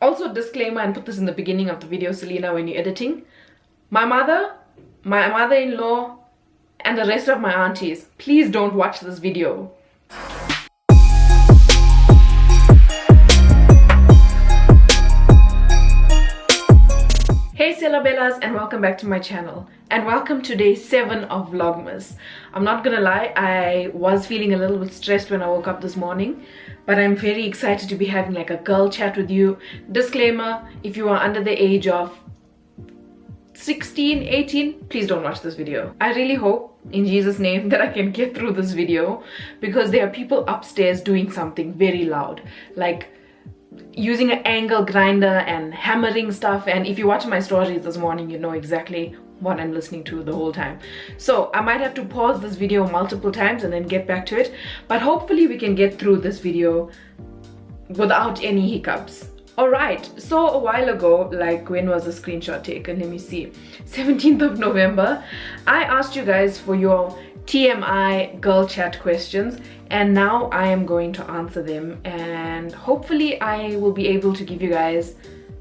Also, disclaimer, and put this in the beginning of the video, Selina, when you're editing. My mother, my mother-in-law, and the rest of my aunties, please don't watch this video. Hey Sela Bellas, and welcome back to my channel, and welcome to day 7 of Vlogmas. I'm not gonna lie, I was feeling a little bit stressed when I woke up this morning, but I'm very excited to be having like a girl chat with you. Disclaimer, if you are under the age of 16, 18, please don't watch this video. I really hope in Jesus' name that I can get through this video, because there are people upstairs doing something very loud, like using an angle grinder and hammering stuff. And if you watch my stories this morning, you know exactly what I'm listening to the whole time. So I might have to pause this video multiple times and then get back to it, but hopefully we can get through this video without any hiccups. Alright, so a while ago, like when was the screenshot taken? Let me see. 17th of November, I asked you guys for your TMI girl chat questions, and now I am going to answer them, and hopefully I will be able to give you guys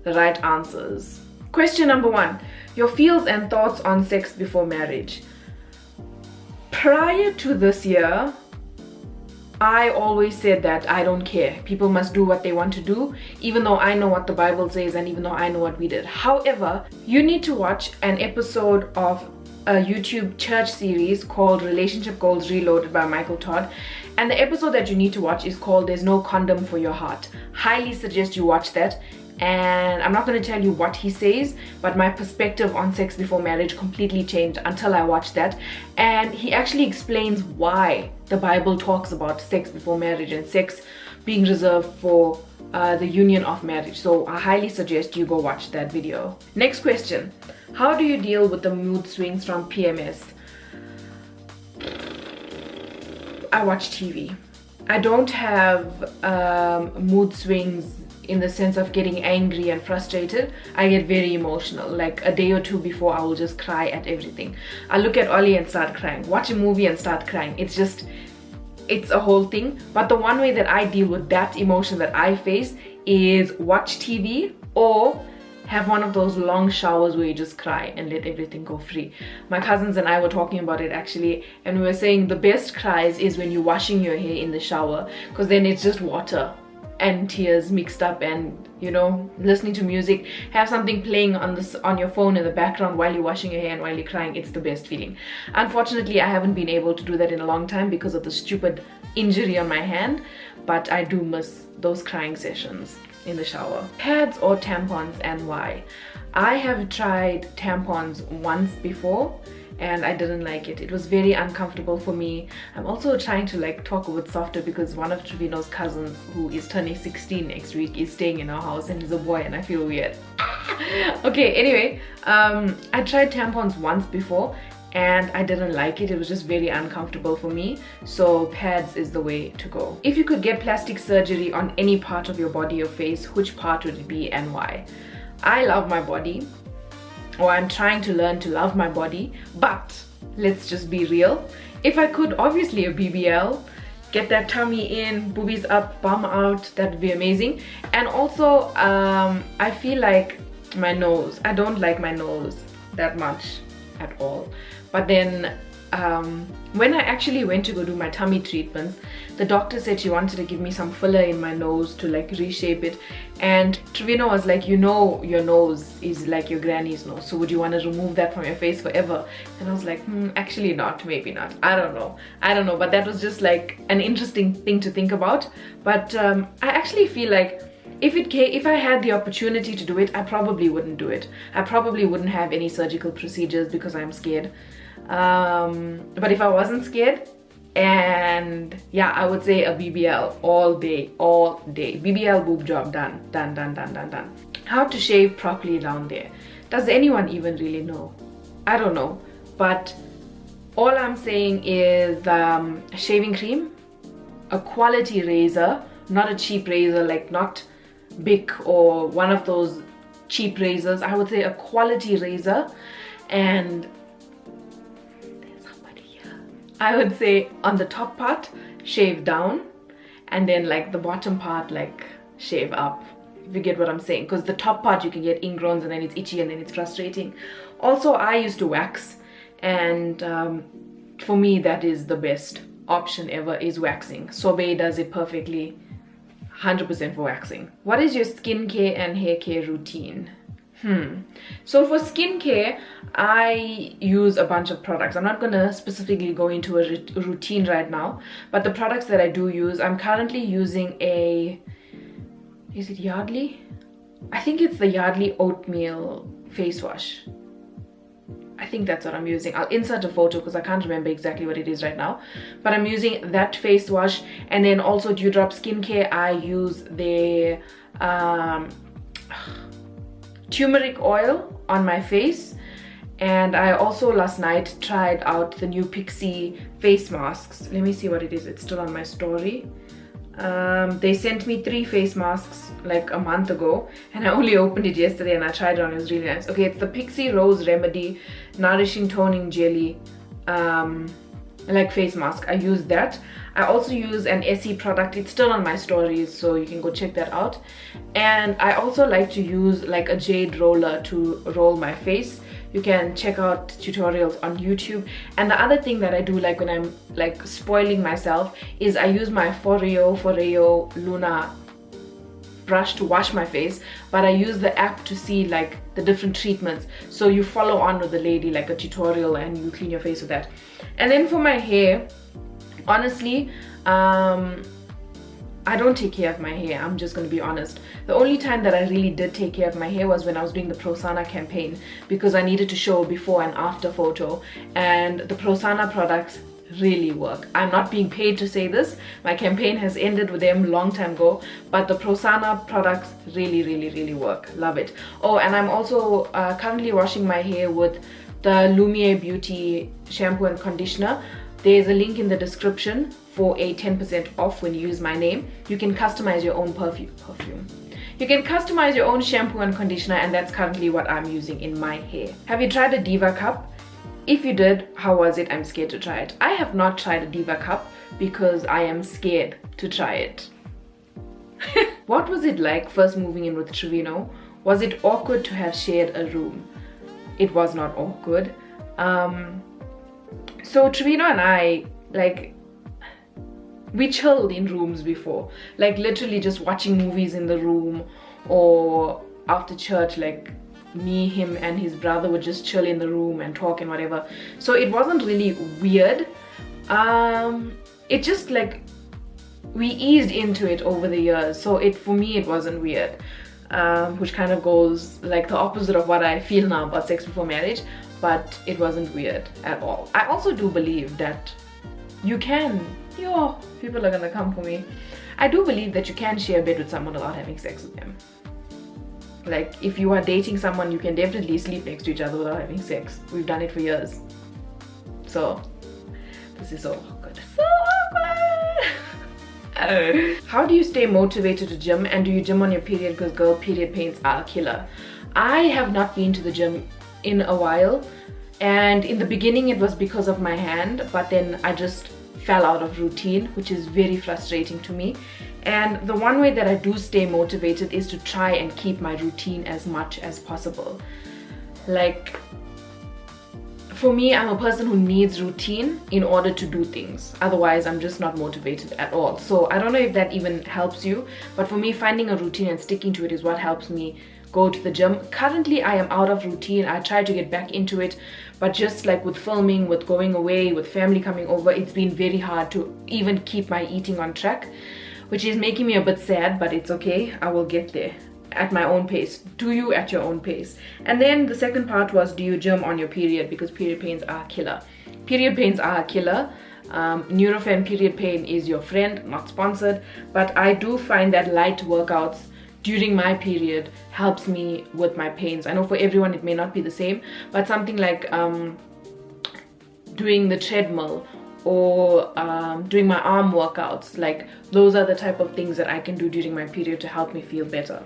the right answers. Question number 1, your feels and thoughts on sex before marriage. Prior to this year, I always said that I don't care. People must do what they want to do, even though I know what the Bible says and even though I know what we did. However, you need to watch an episode of a YouTube church series called Relationship Goals Reloaded by Michael Todd, and the episode that you need to watch is called There's No Condom for Your Heart. Highly suggest you watch that. And I'm not going to tell you what he says, but my perspective on sex before marriage completely changed until I watched that. And he actually explains why the Bible talks about sex before marriage and sex being reserved for the union of marriage. So I highly suggest you go watch that video. Next question, how do you deal with the mood swings from PMS? I watch TV. I don't have mood swings in the sense of getting angry and frustrated. I get very emotional. Like a day or two before, I will just cry at everything. I look at Ollie and start crying. Watch a movie and start crying. It's a whole thing. But the one way that I deal with that emotion that I face is watch TV or have one of those long showers where you just cry and let everything go free. My cousins and I were talking about it actually, and we were saying the best cries is when you're washing your hair in the shower, because then it's just water and tears mixed up, and you know, listening to music, have something playing on your phone in the background while you're washing your hair and while you're crying. It's the best feeling. Unfortunately, I haven't been able to do that in a long time because of the stupid injury on my hand, but I do miss those crying sessions in the shower. Pads or tampons, and why? I have tried tampons once before and I didn't like it. It was very uncomfortable for me. I'm also trying to like talk a bit softer because one of Trevino's cousins, who is turning 16 next week, is staying in our house, and he's a boy and I feel weird. Okay, anyway, I tried tampons once before and I didn't like it. It was just very uncomfortable for me. So pads is the way to go. If you could get plastic surgery on any part of your body or face, which part would it be and why? I love my body, or I'm trying to learn to love my body, but let's just be real. If I could, obviously a BBL, get that tummy in, boobies up, bum out, that would be amazing. And also, I feel like my nose, I don't like my nose that much at all. But then when I actually went to go do my tummy treatments, the doctor said she wanted to give me some filler in my nose to like reshape it, and Trevino was like, you know, your nose is like your granny's nose, so would you want to remove that from your face forever? And I was like, actually not, maybe not, I don't know, but that was just like an interesting thing to think about. But I actually feel like if I had the opportunity to do it, I probably wouldn't do it. I probably wouldn't have any surgical procedures because I'm scared. But if I wasn't scared, and yeah, I would say a BBL all day. BBL boob job, done. How to shave properly down there? Does anyone even really know? I don't know, but all I'm saying is shaving cream, a quality razor, not a cheap razor, like not Bic or one of those cheap razors. I would say a quality razor, and I would say on the top part, shave down, and then like the bottom part, like shave up. if you get what I'm saying, because the top part you can get ingrowns and then it's itchy and then it's frustrating. Also, I used to wax, and for me that is the best option ever, is waxing. Sorbet does it perfectly, 100% for waxing. What is your skincare and hair care routine? So for skincare, I use a bunch of products. I'm not gonna specifically go into a routine right now, but the products that I do use, I'm currently using a, is it Yardley? I think it's the Yardley oatmeal face wash. I think that's what I'm using. I'll insert a photo because I can't remember exactly what it is right now, but I'm using that face wash. And then also Dewdrop Skincare, I use their turmeric oil on my face. And I also last night tried out the new Pixie face masks. Let me see what it is. It's still on my story. They sent me 3 face masks like a month ago, and I only opened it yesterday and I tried it on. It was really nice. Okay, it's the Pixie Rose Remedy Nourishing Toning Jelly like face mask. I use that. I also use an Essie product. It's still on my stories, so you can go check that out. And I also like to use like a jade roller to roll my face. You can check out tutorials on YouTube. And the other thing that I do, like when I'm like spoiling myself, is I use my Foreo Luna brush to wash my face, but I use the app to see like the different treatments. So you follow on with the lady, like a tutorial, and you clean your face with that. And then for my hair, honestly, I don't take care of my hair. I'm just going to be honest. The only time that I really did take care of my hair was when I was doing the Prosana campaign, because I needed to show a before and after photo, and the Prosana products really work. I'm not being paid to say this. My campaign has ended with them a long time ago, but the Prosana products really work. Love it. Oh, and I'm also currently washing my hair with the Lumiere Beauty shampoo and conditioner. There's a link in the description for a 10% off when you use my name. You can customize your own perfume. You can customize your own shampoo and conditioner, and that's currently what I'm using in my hair. Have you tried a Diva Cup? If you did, how was it? I'm scared to try it. I have not tried a Diva Cup because I am scared to try it. What was it like first moving in with Trevino? Was it awkward to have shared a room? It was not awkward. So Trevino and I, like, we chilled in rooms before, like literally just watching movies in the room, or after church, like me, him and his brother would just chill in the room and talk and whatever. So it wasn't really weird. It just like we eased into it over the years, so for me it wasn't weird, which kind of goes like the opposite of what I feel now about sex before marriage. But it wasn't weird at all. I also do believe that you can, people are gonna come for me. I do believe that you can share a bed with someone without having sex with them. Like if you are dating someone, you can definitely sleep next to each other without having sex. We've done it for years. So this is so awkward. So awkward. How do you stay motivated to gym, and do you gym on your period? Because girl, period pains are a killer. I have not been to the gym in a while, and in the beginning it was because of my hand, but then I just fell out of routine, which is very frustrating to me. And the one way that I do stay motivated is to try and keep my routine as much as possible. Like for me, I'm a person who needs routine in order to do things, otherwise I'm just not motivated at all. So I don't know if that even helps you, but for me, finding a routine and sticking to it is what helps me go to the gym. Currently I am out of routine. I try to get back into it, but just like with filming, with going away, with family coming over, it's been very hard to even keep my eating on track, which is making me a bit sad, but it's okay. I will get there at my own pace. Do you at your own pace. And then the second part was, do you gym on your period? Because period pains are a killer. Period pains are a killer. Nurofen period pain is your friend, not sponsored, but I do find that light workouts during my period helps me with my pains. I know for everyone it may not be the same, but something like doing the treadmill or doing my arm workouts, like those are the type of things that I can do during my period to help me feel better.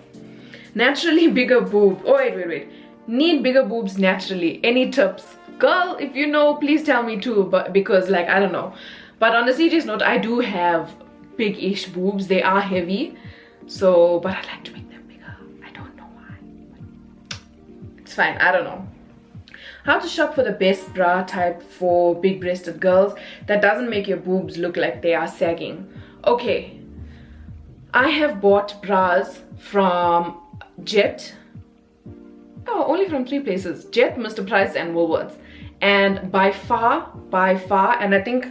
Naturally bigger boob. Oh wait. Need bigger boobs naturally. Any tips? Girl, if you know, please tell me too, but because like I don't know. But on a serious note, I do have big-ish boobs. They are heavy. So, but I like to make them bigger. It's fine, I don't know. How to shop for the best bra type for big-breasted girls that doesn't make your boobs look like they are sagging. Okay, I have bought bras from Jet. Oh, only from 3 places: Jet, Mr. Price, and Woolworths. And by far, and I think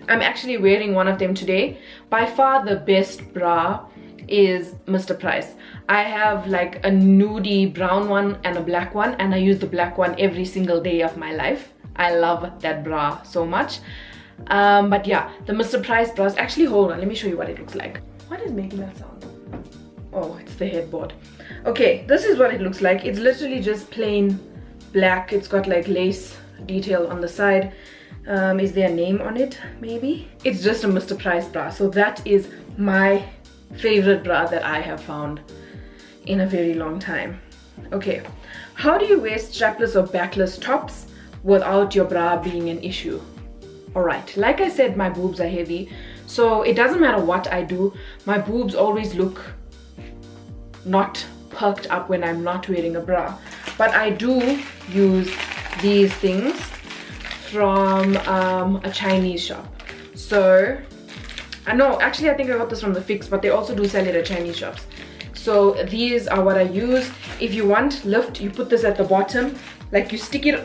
I'm actually wearing one of them today, by far the best bra is Mr. Price. I have like a nudie brown one and a black one, and I use the black one every single day of my life. I love that bra so much. But yeah, the Mr. Price bras, actually hold on, let me show you what it looks like. What is making that sound? Oh, it's the headboard. Okay, this is what it looks like. It's literally just plain black. It's got like lace detail on the side. Is there a name on it? Maybe. It's just a Mr. Price bra. So that is my favorite bra that I have found in a very long time. Okay, how do you wear strapless or backless tops without your bra being an issue? All right, like I said, my boobs are heavy, so it doesn't matter what I do, my boobs always look not perked up when I'm not wearing a bra. But I do use these things from a Chinese shop. So I know, actually I think I got this from the Fix, but they also do sell it at Chinese shops. So these are what I use. If you want lift, you put this at the bottom, like you stick it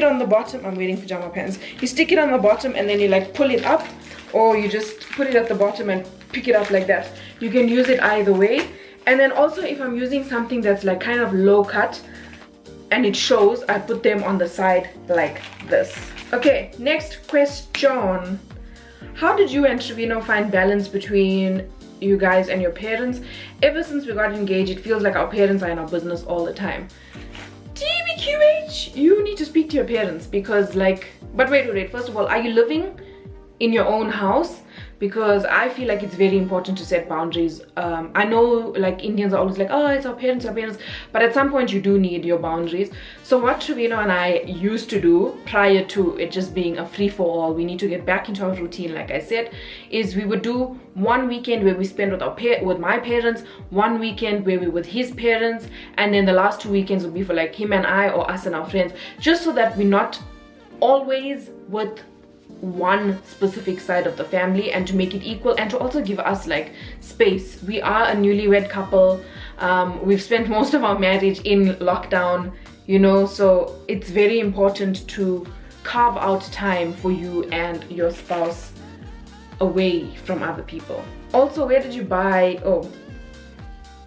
on the bottom. I'm wearing pajama pants. You stick it on the bottom and then you like pull it up, or you just put it at the bottom and pick it up like that. You can use it either way. And then also if I'm using something that's like kind of low cut and it shows, I put them on the side like this. Okay, next question. How did you and Trevino find balance between you guys and your parents? Ever since we got engaged, it feels like our parents are in our business all the time. TBQH, you need to speak to your parents, because like, but wait, first of all, are you living in your own house? Because I feel like it's very important to set boundaries. I know like Indians are always like, oh, it's our parents, but at some point you do need your boundaries. So what Trevino and I used to do prior to it just being a free-for-all, we need to get back into our routine, like I said, is we would do one weekend where we spend with my parents, one weekend where we're with his parents, and then the last 2 weekends would be for like him and I, or us and our friends, just so that we're not always with one specific side of the family, and to make it equal, and to also give us like space. We are a newlywed couple. We've spent most of our marriage in lockdown, you know, so it's very important to carve out time for you and your spouse away from other people. Also, where did you buy, oh,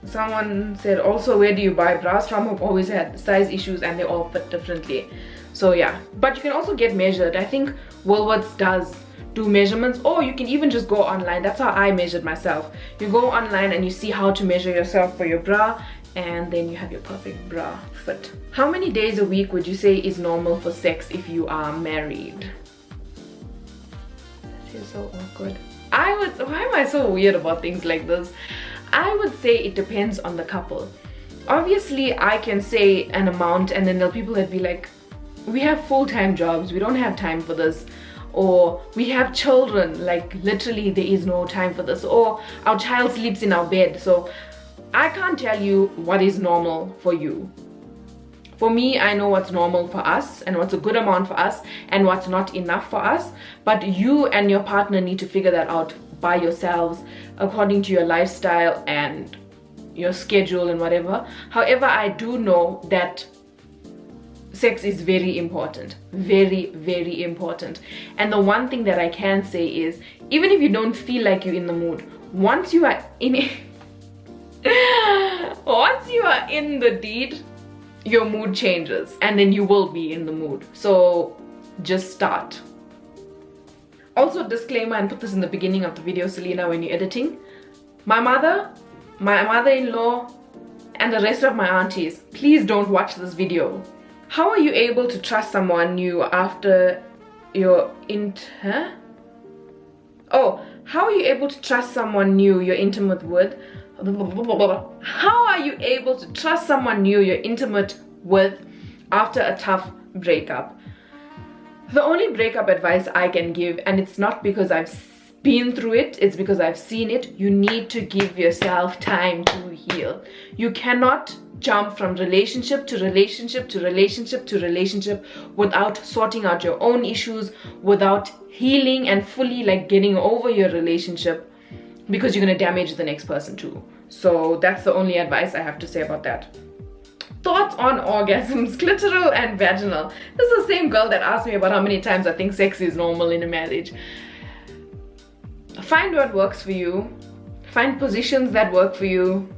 someone said also, where do you buy bras from? I've always had size issues and they all fit differently. So yeah, but you can also get measured. I think Woolworths does do measurements, or you can even just go online. That's how I measured myself. You go online and you see how to measure yourself for your bra, and then you have your perfect bra fit. How many days a week would you say is normal for sex if you are married? That is so awkward. Why am I so weird about things like this? I would say it depends on the couple. Obviously I can say an amount, and then there'll people that be like, we have full-time jobs, we don't have time for this, or we have children, like literally there is no time for this, or our child sleeps in our bed. So I can't tell you what is normal for you. For me, I know what's normal for us and what's a good amount for us and what's not enough for us, but you and your partner need to figure that out by yourselves according to your lifestyle and your schedule and whatever. However, I do know that sex is very important, very, very important. And the one thing that I can say is, even if you don't feel like you're in the mood, once you are in it, once you are in the deed, your mood changes, and then you will be in the mood. So just start. Also, disclaimer, and put this in the beginning of the video, Selina, when you're editing, my mother-in-law, and the rest of my aunties, please don't watch this video. How are you able to trust someone new after you're how are you able to trust someone new you're intimate with? How are you able to trust someone new you're intimate with after a tough breakup? The only breakup advice I can give, and it's not because I've been through it, it's because I've seen it. You need to give yourself time to heal. You cannot jump from relationship to relationship to relationship to relationship without sorting out your own issues, without healing and fully like getting over your relationship, because you're going to damage the next person too. So that's the only advice I have to say about that. Thoughts on orgasms, clitoral and vaginal. This is the same girl that asked me about how many times I think sex is normal in a marriage. Find what works for you. Find positions that work for you.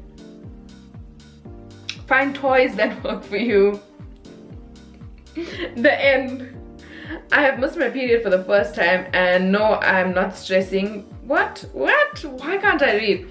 Find toys that work for you. The end. I have missed my period for the first time and no, I'm not stressing. What? Why can't I read?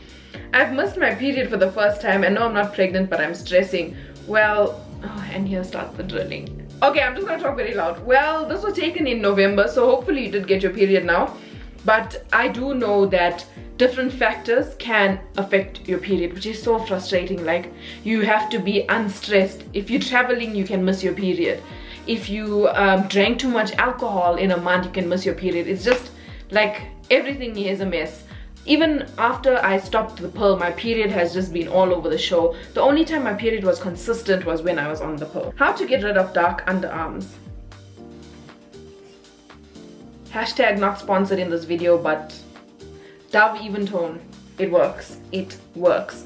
I've missed my period for the first time and no, I'm not pregnant, but I'm stressing. Well, oh, and here starts the drilling. Okay, I'm just gonna talk very loud. Well, this was taken in November, so hopefully you did get your period now. But I do know that different factors can affect your period, which is so frustrating. Like, you have to be unstressed. If you're traveling, you can miss your period. If you drank too much alcohol in a month, you can miss your period. It's just like everything is a mess. Even after I stopped the pill, my period has just been all over the show. The only time my period was consistent was when I was on the pill. How to get rid of dark underarms. Hashtag not sponsored in this video, but Dove Even Tone. It works. It works.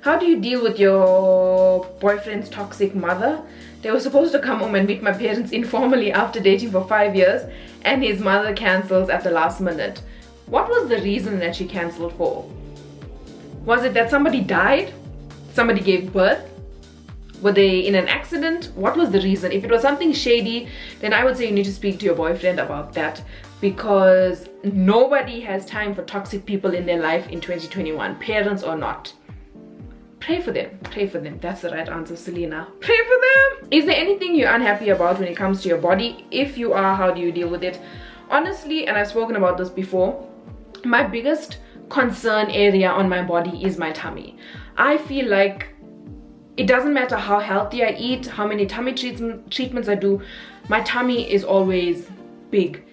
How do you deal with your boyfriend's toxic mother? They were supposed to come home and meet my parents informally after dating for 5 years, and his mother cancels at the last minute. What was the reason that she cancelled for? Was it that somebody died? Somebody gave birth? Were they in an accident? What was the reason? If it was something shady, then I would say you need to speak to your boyfriend about that, because nobody has time for toxic people in their life in 2021, parents or not. Pray for them. Pray for them. That's the right answer, Selina. Pray for them. Is there anything you're unhappy about when it comes to your body? If you are, how do you deal with it? Honestly, and I've spoken about this before, my biggest concern area on my body is my tummy. I feel like it doesn't matter how healthy I eat, how many tummy treatments I do, my tummy is always big.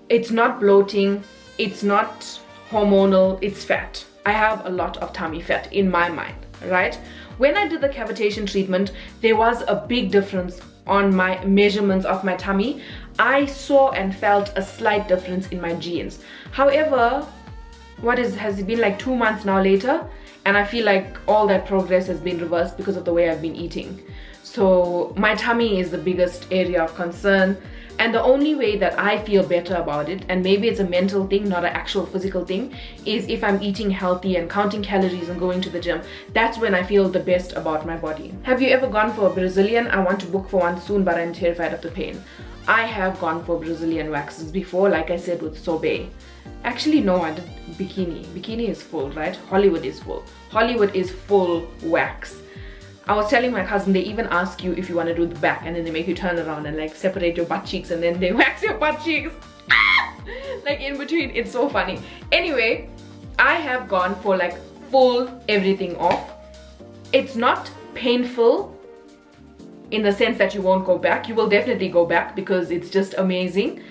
It's not bloating, it's not hormonal, it's fat. I have a lot of tummy fat in my mind, right? When I did the cavitation treatment, there was a big difference on my measurements of my tummy. I saw and felt a slight difference in my genes. However, has it been like 2 months now later, and I feel like all that progress has been reversed because of the way I've been eating. So my tummy is the biggest area of concern, and the only way that I feel better about it, and maybe it's a mental thing, not an actual physical thing, is if I'm eating healthy and counting calories and going to the gym. That's when I feel the best about my body. Have you ever gone for a Brazilian? I want to book for one soon, but I'm terrified of the pain. I have gone for Brazilian waxes before, like I said, with Sobe. Actually, no, I did bikini. Bikini is full, right? Hollywood is full. Hollywood is full wax. I was telling my cousin, they even ask you if you want to do the back, and then they make you turn around and like separate your butt cheeks, and then they wax your butt cheeks. Like in between. It's so funny. Anyway, I have gone for like full everything off. It's not painful in the sense that you won't go back. You will definitely go back because it's just amazing.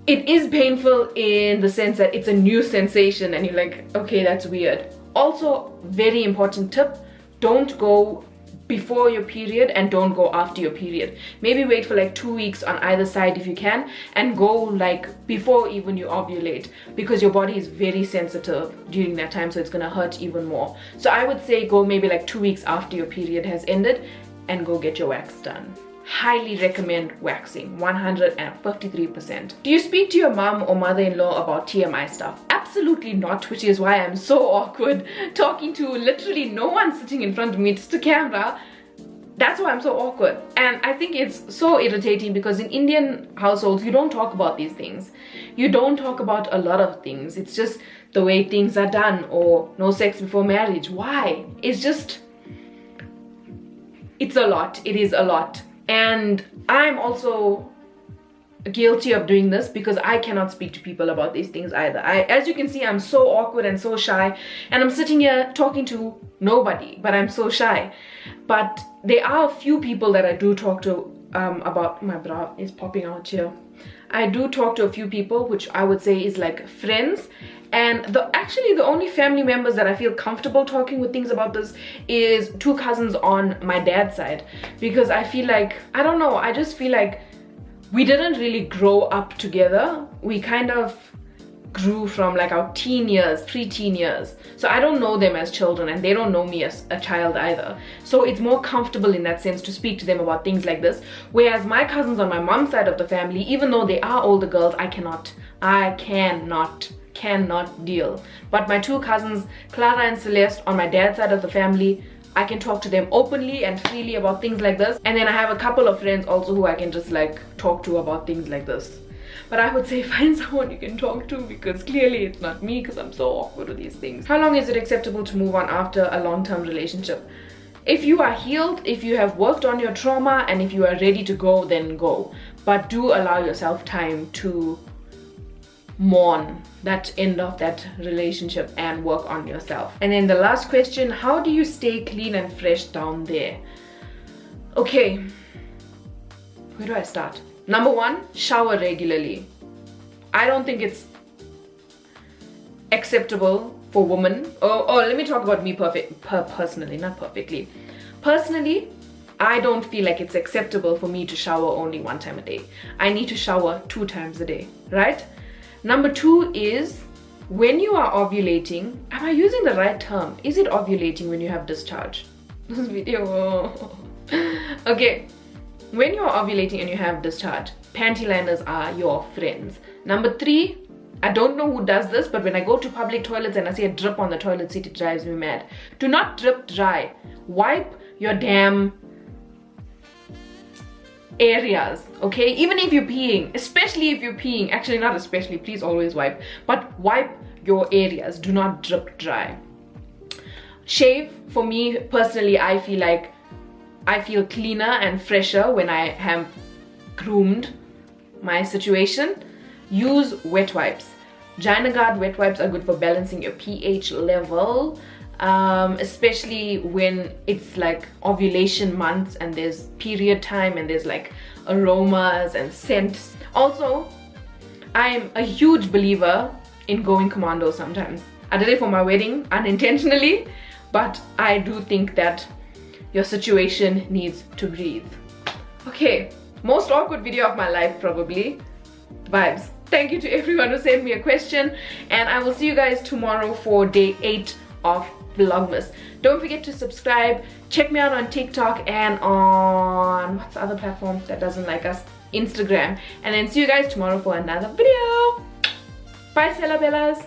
It is painful in the sense that it's a new sensation and you're like, okay, that's weird. Also, very important tip, don't go before your period and don't go after your period. Maybe wait for like 2 weeks on either side if you can, and go like before even you ovulate, because your body is very sensitive during that time, so it's gonna hurt even more. So I would say go maybe like 2 weeks after your period has ended and go get your wax done. Highly recommend waxing, 153%. Do you speak to your mom or mother-in-law about TMI stuff? Absolutely not, which is why I'm so awkward talking to literally no one sitting in front of me, just a camera. That's why I'm so awkward. And I think it's so irritating because in Indian households, you don't talk about these things. You don't talk about a lot of things. It's just the way things are done, or no sex before marriage. Why? It's a lot. It is a lot. And I'm also guilty of doing this because I cannot speak to people about these things either. As you can see, I'm so awkward and so shy, and I'm sitting here talking to nobody, but I'm so shy. But there are a few people that I do talk to about. My bra is popping out here. I do talk to a few people, which I would say is like friends. And actually the only family members that I feel comfortable talking with things about this is 2 cousins on my dad's side. Because I feel like, I don't know, I just feel like we didn't really grow up together. We kind of grew from like our teen years, pre-teen years. So I don't know them as children and they don't know me as a child either. So it's more comfortable in that sense to speak to them about things like this. Whereas my cousins on my mom's side of the family, even though they are older girls, I cannot deal. But my 2 cousins, Clara and Celeste, on my dad's side of the family, I can talk to them openly and freely about things like this. And then I have a couple of friends also who I can just like talk to about things like this. But I would say find someone you can talk to, because clearly it's not me, because I'm so awkward with these things. How long is it acceptable to move on after a long-term relationship? If you are healed, if you have worked on your trauma, and if you are ready to go, then go. But do allow yourself time to mourn that end of that relationship and work on yourself. And then the last question, how do you stay clean and fresh down there? Okay, where do I start? Number 1, shower regularly. I don't think it's acceptable for women. Oh, let me talk about me personally, not perfectly. Personally, I don't feel like it's acceptable for me to shower only 1 time a day. I need to shower 2 times a day, right? Number 2 is when you are ovulating. Am I using the right term? Is it ovulating when you have discharge? This video. Okay. When you're ovulating and you have discharge, panty liners are your friends. Number 3, I don't know who does this, but when I go to public toilets and I see a drip on the toilet seat, it drives me mad. Do not drip dry. Wipe your damn areas, okay? Even if you're peeing, especially if you're peeing, actually not especially, please always wipe, but wipe your areas. Do not drip dry. Shave, for me personally, I feel cleaner and fresher when I have groomed my situation. Use wet wipes. Gynaguard wet wipes are good for balancing your pH level, especially when it's like ovulation months and there's period time and there's like aromas and scents. Also, I'm a huge believer in going commando sometimes. I did it for my wedding unintentionally, but I do think that your situation needs to breathe. Okay, most awkward video of my life probably. Vibes. Thank you to everyone who sent me a question, and I will see you guys tomorrow for day 8 of Vlogmas. Don't forget to subscribe. Check me out on TikTok and on, what's the other platform that doesn't like us? Instagram. And then see you guys tomorrow for another video. Bye, Sela Bellas.